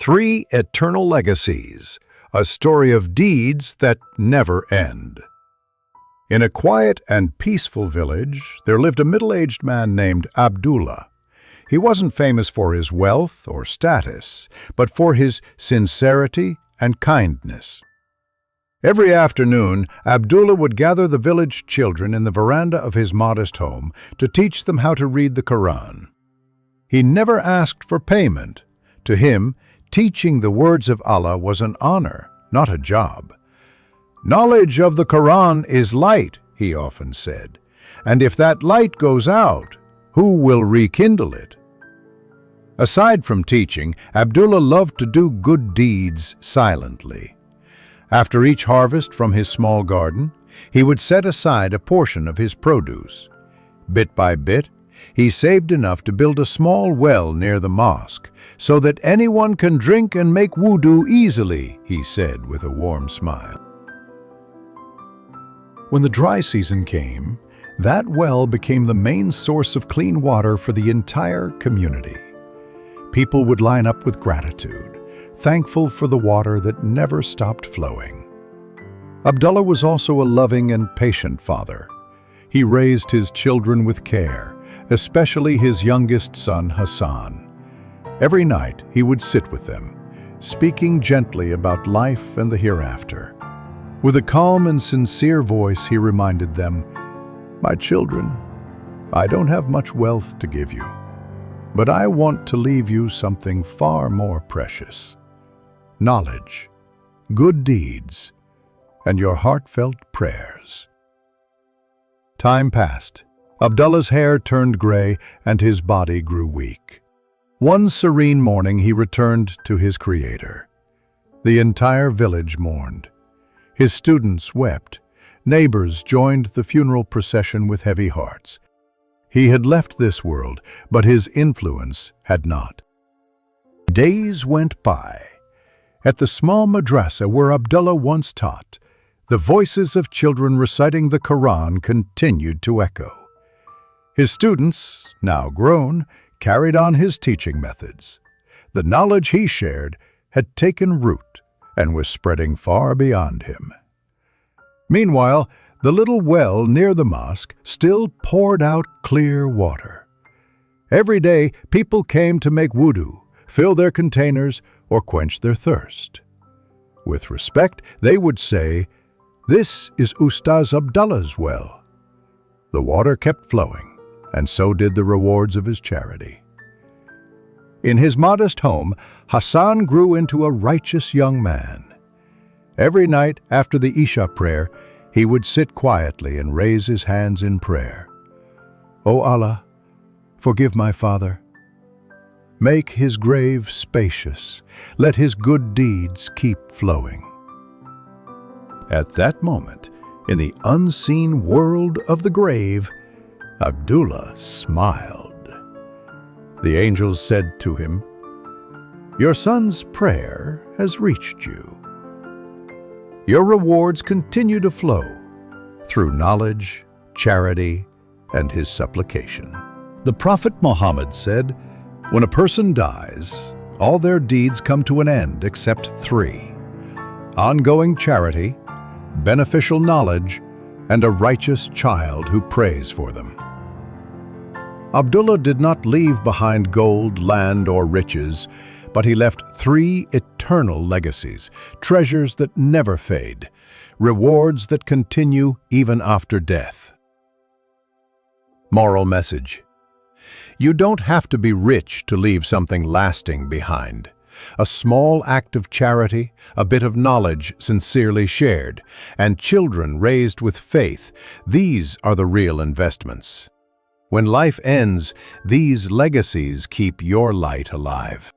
Three Eternal Legacies, a story of deeds that never end. In a quiet and peaceful village, there lived a middle-aged man named Abdullah. He wasn't famous for his wealth or status, but for his sincerity and kindness. Every afternoon, Abdullah would gather the village children in the veranda of his modest home to teach them how to read the Quran. He never asked for payment. To him, teaching the words of Allah was an honor, not a job. "Knowledge of the Quran is light," he often said, "and if that light goes out, who will rekindle it?" Aside from teaching, Abdullah loved to do good deeds silently. After each harvest from his small garden, he would set aside a portion of his produce. Bit by bit, he saved enough to build a small well near the mosque, so that anyone can drink and make wudu easily, he said with a warm smile. When the dry season came, that well became the main source of clean water for the entire community. People would line up with gratitude, thankful for the water that never stopped flowing. Abdullah was also a loving and patient father. He raised his children with care, especially his youngest son, Hassan. Every night, he would sit with them, speaking gently about life and the hereafter. With a calm and sincere voice, he reminded them, "My children, I don't have much wealth to give you, but I want to leave you something far more precious: knowledge, good deeds, and your heartfelt prayers." Time passed. Abdullah's hair turned gray and his body grew weak. One serene morning he returned to his Creator. The entire village mourned. His students wept. Neighbors joined the funeral procession with heavy hearts. He had left this world, but his influence had not. Days went by. At the small madrasa where Abdullah once taught, the voices of children reciting the Quran continued to echo. His students, now grown, carried on his teaching methods. The knowledge he shared had taken root and was spreading far beyond him. Meanwhile, the little well near the mosque still poured out clear water. Every day, people came to make wudu, fill their containers, or quench their thirst. With respect, they would say, "This is Ustaz Abdullah's well." The water kept flowing, and so did the rewards of his charity. In his modest home, Hassan grew into a righteous young man. Every night after the Isha prayer, he would sit quietly and raise his hands in prayer. "O Allah, forgive my father. Make his grave spacious. Let his good deeds keep flowing." At that moment, in the unseen world of the grave, Abdullah smiled. The angels said to him, "Your son's prayer has reached you. Your rewards continue to flow through knowledge, charity, and his supplication." The Prophet Muhammad said, "When a person dies, all their deeds come to an end except three: ongoing charity, beneficial knowledge, and a righteous child who prays for them." Abdullah did not leave behind gold, land, or riches, but he left three eternal legacies, treasures that never fade, rewards that continue even after death. Moral message: you don't have to be rich to leave something lasting behind. A small act of charity, a bit of knowledge sincerely shared, and children raised with faith, these are the real investments. When life ends, these legacies keep your light alive.